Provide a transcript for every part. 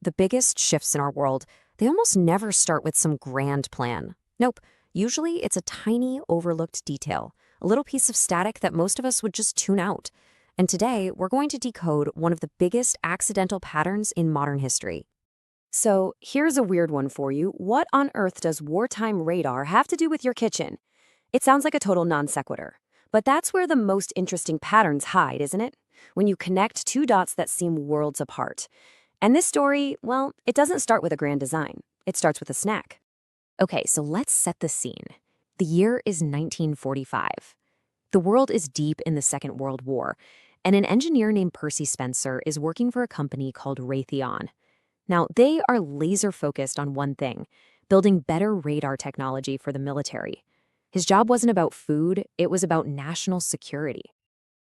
the biggest shifts in our world, they almost never start with some grand plan. Nope, usually it's a tiny, overlooked detail, a little piece of static that most of us would just tune out. And today, we're going to decode one of the biggest accidental patterns in modern history. So, here's a weird one for you. What on earth does wartime radar have to do with your kitchen? It sounds like a total non sequitur. But that's where the most interesting patterns hide, isn't it? When you connect two dots that seem worlds apart. And this story, well, it doesn't start with a grand design. It starts with a snack. Okay, so let's set the scene. The year is 1945. The world is deep in the Second World War, and an engineer named Percy Spencer is working for a company called Raytheon. Now, they are laser-focused on one thing, building better radar technology for the military. His job wasn't about food, it was about national security.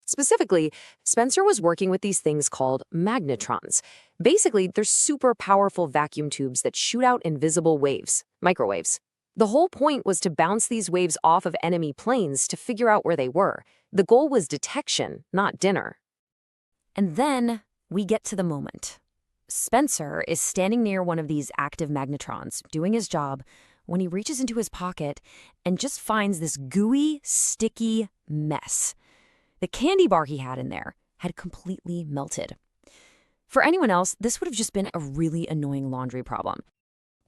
Specifically, Spencer was working with these things called magnetrons. Basically, they're super powerful vacuum tubes that shoot out invisible waves, microwaves. The whole point was to bounce these waves off of enemy planes to figure out where they were. The goal was detection, not dinner. And then we get to the moment. Spencer is standing near one of these active magnetrons, doing his job, when he reaches into his pocket and just finds this gooey, sticky mess. The candy bar he had in there had completely melted. For anyone else, this would have just been a really annoying laundry problem.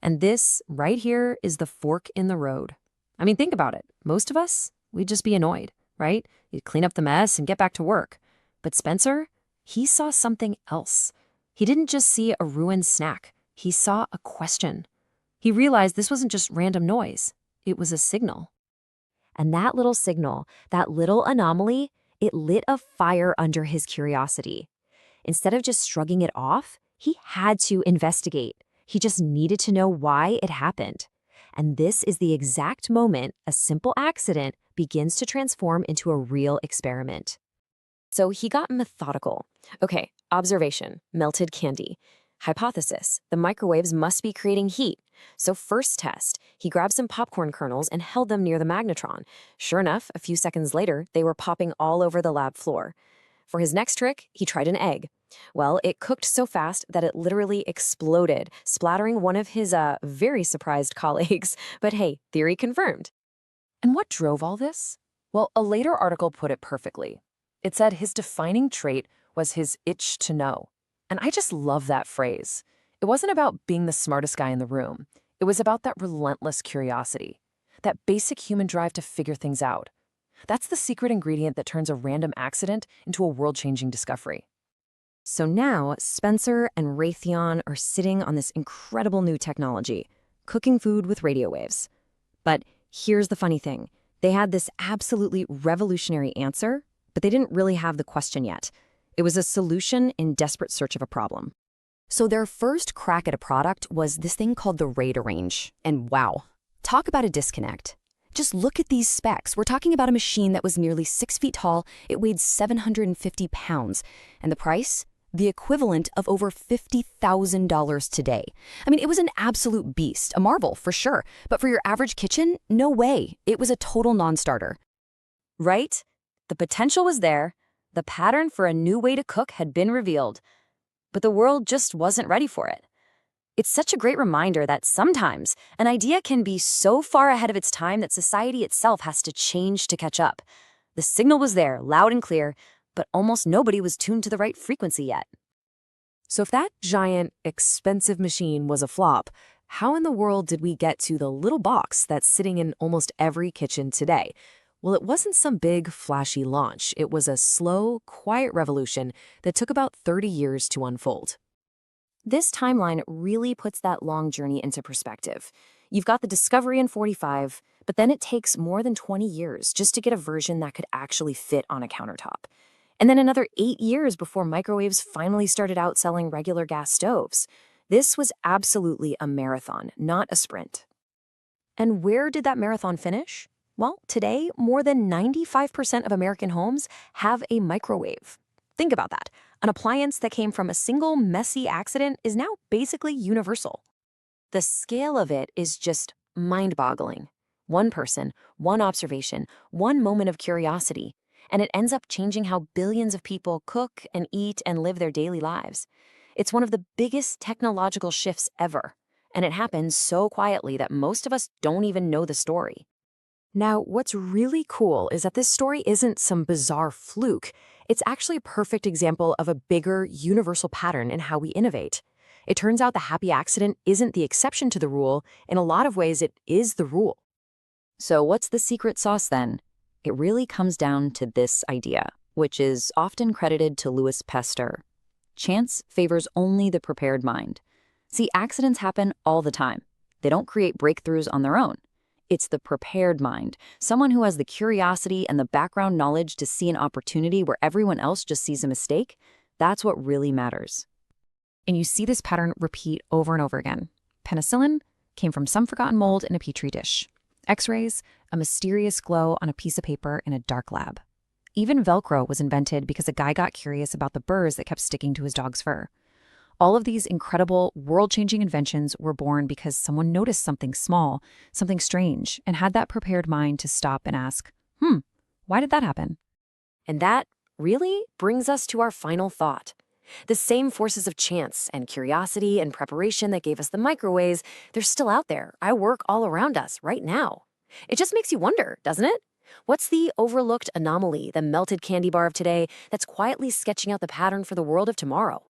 And this right here is the fork in the road. I mean, think about it. Most of us, we'd just be annoyed, right? You'd clean up the mess and get back to work. But Spencer, he saw something else. He didn't just see a ruined snack. He saw a question. He realized this wasn't just random noise. It was a signal. And that little signal, that little anomaly, it lit a fire under his curiosity. Instead of just shrugging it off, he had to investigate. He just needed to know why it happened. And this is the exact moment a simple accident begins to transform into a real experiment. So he got methodical. Okay, observation, melted candy. Hypothesis, the microwaves must be creating heat. So first test, he grabbed some popcorn kernels and held them near the magnetron. Sure enough, a few seconds later, they were popping all over the lab floor. For his next trick, he tried an egg. Well, it cooked so fast that it literally exploded, splattering one of his very surprised colleagues. But hey, theory confirmed. And what drove all this? Well, a later article put it perfectly. It said his defining trait was his itch to know. And I just love that phrase. It wasn't about being the smartest guy in the room. It was about that relentless curiosity, that basic human drive to figure things out. That's the secret ingredient that turns a random accident into a world-changing discovery. So now, Spencer and Raytheon are sitting on this incredible new technology, cooking food with radio waves. But here's the funny thing. They had this absolutely revolutionary answer, but they didn't really have the question yet. It was a solution in desperate search of a problem. So their first crack at a product was this thing called the radar range. And wow, talk about a disconnect. Just look at these specs. We're talking about a machine that was nearly 6 feet tall. It weighed 750 pounds. And the price? The equivalent of over $50,000 today. I mean, it was an absolute beast, a marvel for sure. But for your average kitchen, no way. It was a total non-starter. Right? The potential was there. The pattern for a new way to cook had been revealed. But the world just wasn't ready for it. It's such a great reminder that sometimes an idea can be so far ahead of its time that society itself has to change to catch up. The signal was there, loud and clear, but almost nobody was tuned to the right frequency yet. So if that giant, expensive machine was a flop, how in the world did we get to the little box that's sitting in almost every kitchen today? Well, it wasn't some big, flashy launch. It was a slow, quiet revolution that took about 30 years to unfold. This timeline really puts that long journey into perspective. You've got the discovery in 45, but then it takes more than 20 years just to get a version that could actually fit on a countertop. And then another 8 years before microwaves finally started outselling regular gas stoves. This was absolutely a marathon, not a sprint. And where did that marathon finish? Well, today, more than 95% of American homes have a microwave. Think about that. An appliance that came from a single messy accident is now basically universal. The scale of it is just mind-boggling. One person, one observation, one moment of curiosity, and it ends up changing how billions of people cook and eat and live their daily lives. It's one of the biggest technological shifts ever, and it happens so quietly that most of us don't even know the story. Now, what's really cool is that this story isn't some bizarre fluke. It's actually a perfect example of a bigger, universal pattern in how we innovate. It turns out the happy accident isn't the exception to the rule. In a lot of ways, it is the rule. So what's the secret sauce then? It really comes down to this idea, which is often credited to Louis Pasteur. Chance favors only the prepared mind. See, accidents happen all the time. They don't create breakthroughs on their own. It's the prepared mind, someone who has the curiosity and the background knowledge to see an opportunity where everyone else just sees a mistake. That's what really matters. And you see this pattern repeat over and over again. Penicillin came from some forgotten mold in a petri dish. X-rays, a mysterious glow on a piece of paper in a dark lab. Even Velcro was invented because a guy got curious about the burrs that kept sticking to his dog's fur. All of these incredible, world-changing inventions were born because someone noticed something small, something strange, and had that prepared mind to stop and ask, why did that happen? And that really brings us to our final thought. The same forces of chance and curiosity and preparation that gave us the microwaves, they're still out there. I work all around us right now. It just makes you wonder, doesn't it? What's the overlooked anomaly, the melted candy bar of today, that's quietly sketching out the pattern for the world of tomorrow?